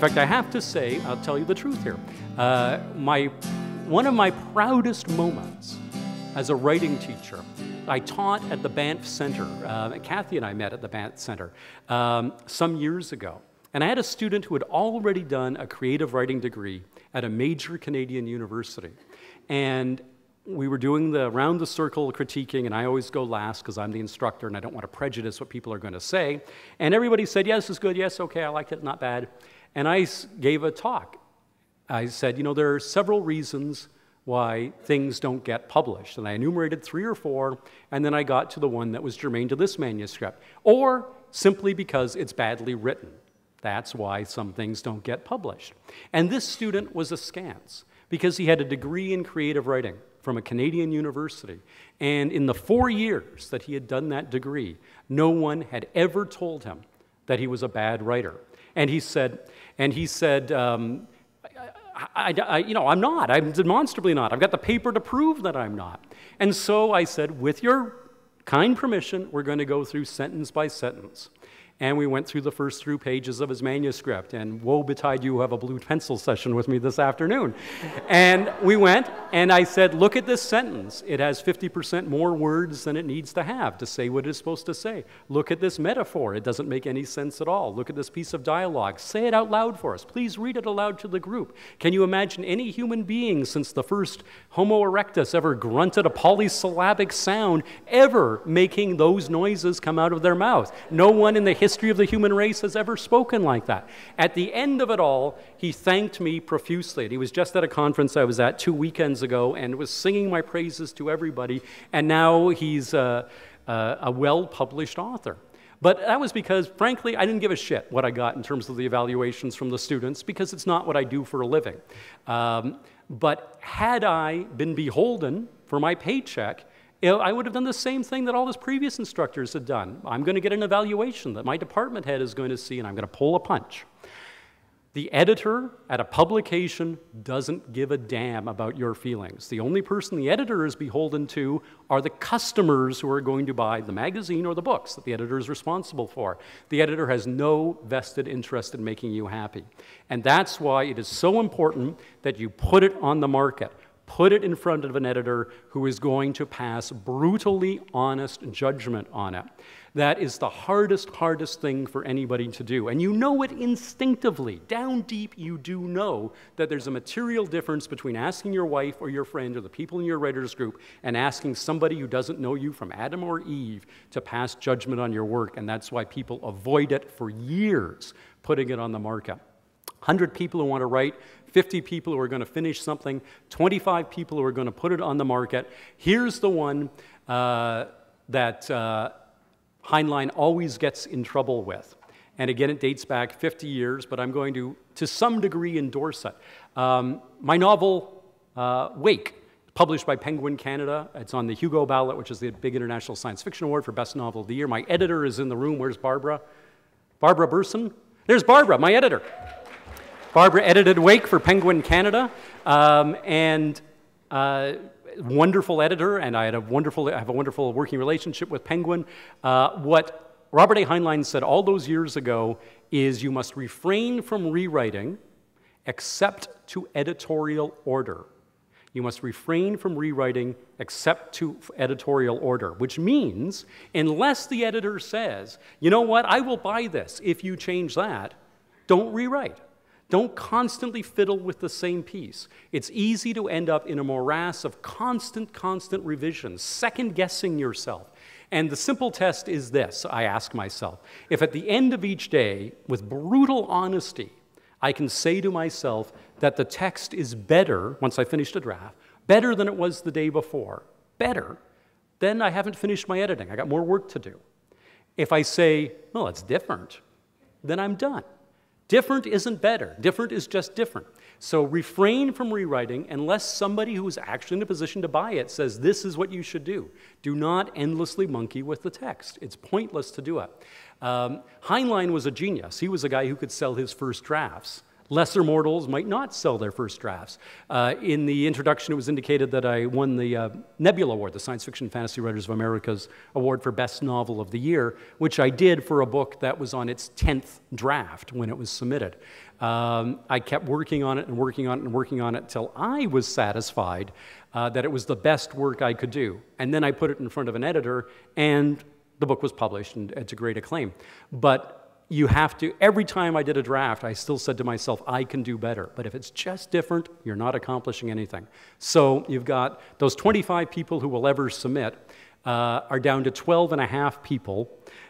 fact, I have to say, I'll tell you the truth here, one of my proudest moments as a writing teacher, I taught at the Banff Center. Kathy and I met at the Banff Center some years ago. And I had a student who had already done a creative writing degree at a major Canadian university. And we were doing the round the circle critiquing, and I always go last because I'm the instructor and I don't want to prejudice what people are going to say. And everybody said, yes, it's good, yes, okay, I liked it, not bad. And I gave a talk. I said, you know, there are several reasons why things don't get published. And I enumerated 3 or 4, and then I got to the one that was germane to this manuscript. Or simply because it's badly written. That's why some things don't get published. And this student was askance because he had a degree in creative writing from a Canadian university. And in the 4 years that he had done that degree, no one had ever told him that he was a bad writer. And he said, I'm not. I'm demonstrably not. I've got the paper to prove that I'm not. And so I said, with your kind permission, we're going to go through sentence by sentence. And we went through the first 3 pages of his manuscript, and woe betide you who have a blue pencil session with me this afternoon. And we went, and I said, look at this sentence. It has 50% more words than it needs to have to say what it's supposed to say. Look at this metaphor. It doesn't make any sense at all. Look at this piece of dialogue. Say it out loud for us. Please read it aloud to the group. Can you imagine any human being since the first Homo erectus ever grunted a polysyllabic sound ever making those noises come out of their mouth? No one in the history of the human race has ever spoken like that. At the end of it all, he thanked me profusely. He was just at a conference I was at 2 weekends ago and was singing my praises to everybody, and now he's a well-published author. But that was because, frankly, I didn't give a shit what I got in terms of the evaluations from the students, because it's not what I do for a living. But had I been beholden for my paycheck, I would have done the same thing that all his previous instructors had done. I'm going to get an evaluation that my department head is going to see, and I'm going to pull a punch. The editor at a publication doesn't give a damn about your feelings. The only person the editor is beholden to are the customers who are going to buy the magazine or the books that the editor is responsible for. The editor has no vested interest in making you happy. And that's why it is so important that you put it on the market. Put it in front of an editor who is going to pass brutally honest judgment on it. That is the hardest thing for anybody to do. And you know it instinctively. Down deep, you do know that there's a material difference between asking your wife or your friend or the people in your writers group and asking somebody who doesn't know you from Adam or Eve to pass judgment on your work. And that's why people avoid it for years, putting it on the market. 100 people who want to write, 50 people who are going to finish something, 25 people who are going to put it on the market. Here's the one that Heinlein always gets in trouble with. And again, it dates back 50 years, but I'm going to some degree, endorse it. My novel, Wake, published by Penguin Canada. It's on the Hugo ballot, which is the big international science fiction award for Best Novel of the Year. My editor is in the room. Where's Barbara? Barbara Burson? There's Barbara, my editor. Barbara edited Wake for Penguin Canada, wonderful editor, and I have a wonderful working relationship with Penguin. What Robert A. Heinlein said all those years ago is you must refrain from rewriting except to editorial order. You must refrain from rewriting except to editorial order, which means unless the editor says, you know what, I will buy this if you change that, don't rewrite. Don't constantly fiddle with the same piece. It's easy to end up in a morass of constant revisions, second-guessing yourself. And the simple test is this, I ask myself. If at the end of each day, with brutal honesty, I can say to myself that the text is better, once I finished a draft, better than it was the day before, better, then I haven't finished my editing. I got more work to do. If I say, well, it's different, then I'm done. Different isn't better. Different is just different. So refrain from rewriting unless somebody who's actually in a position to buy it says this is what you should do. Do not endlessly monkey with the text. It's pointless to do it. Heinlein was a genius. He was a guy who could sell his first drafts Lesser mortals might not sell their first drafts. In the introduction, it was indicated that I won the Nebula Award, the Science Fiction Fantasy Writers of America's Award for Best Novel of the Year, which I did for a book that was on its 10th draft when it was submitted. I kept working on it and working on it and working on it until I was satisfied that it was the best work I could do. And then I put it in front of an editor, and the book was published, and to great acclaim. But you have to, every time I did a draft, I still said to myself, I can do better. But if it's just different, you're not accomplishing anything. So you've got those 25 people who will ever submit are down to 12 and a half people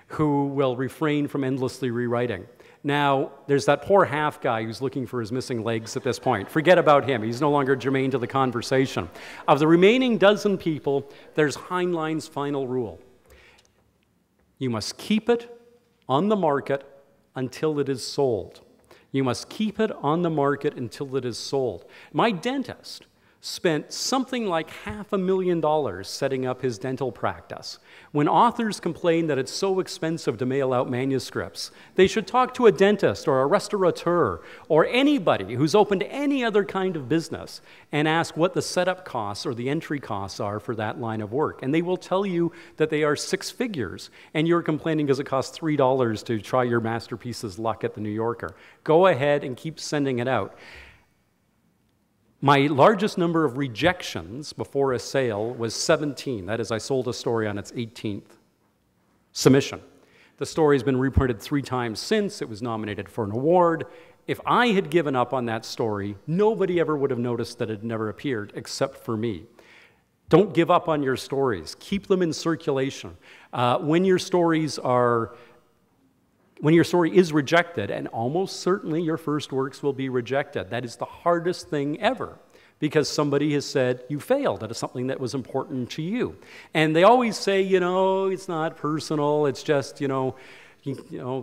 who will refrain from endlessly rewriting. Now, there's that poor half guy who's looking for his missing legs at this point. Forget about him. He's no longer germane to the conversation. Of the remaining dozen people, there's Heinlein's final rule. You must keep it on the market until it is sold. You must keep it on the market until it is sold. My dentist spent something like $500,000 setting up his dental practice. When authors complain that it's so expensive to mail out manuscripts, they should talk to a dentist or a restaurateur or anybody who's opened any other kind of business and ask what the setup costs or the entry costs are for that line of work. And they will tell you that they are 6 figures, and you're complaining because it costs $3 to try your masterpiece's luck at the New Yorker. Go ahead and keep sending it out. My largest number of rejections before a sale was 17. That is, I sold a story on its 18th submission. The story has been reprinted 3 times since. It was nominated for an award. If I had given up on that story, nobody ever would have noticed that it had never appeared except for me. Don't give up on your stories. Keep them in circulation. When your story is rejected, and almost certainly your first works will be rejected, that is the hardest thing ever, because somebody has said you failed at something that was important to you. And they always say, you know, it's not personal, it's just, you know,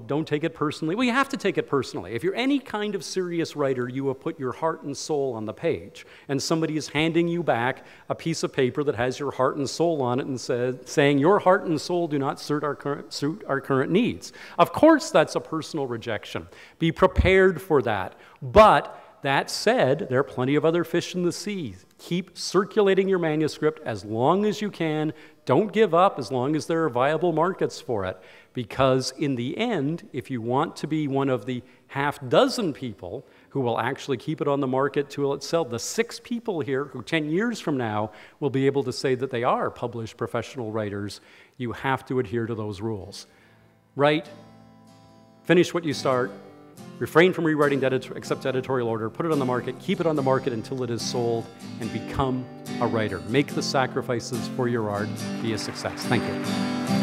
don't take it personally. Well, you have to take it personally. If you're any kind of serious writer, you will put your heart and soul on the page, and somebody is handing you back a piece of paper that has your heart and soul on it and saying your heart and soul do not suit our current needs. Of course, that's a personal rejection. Be prepared for that. But that said, there are plenty of other fish in the sea. Keep circulating your manuscript as long as you can. Don't give up as long as there are viable markets for it. Because in the end, if you want to be one of the half-dozen people who will actually keep it on the market till it sells, the 6 people here who 10 years from now will be able to say that they are published professional writers, you have to adhere to those rules. Write, finish what you start, refrain from rewriting except editorial order, put it on the market, keep it on the market until it is sold, and become a writer. Make the sacrifices for your art, be a success. Thank you.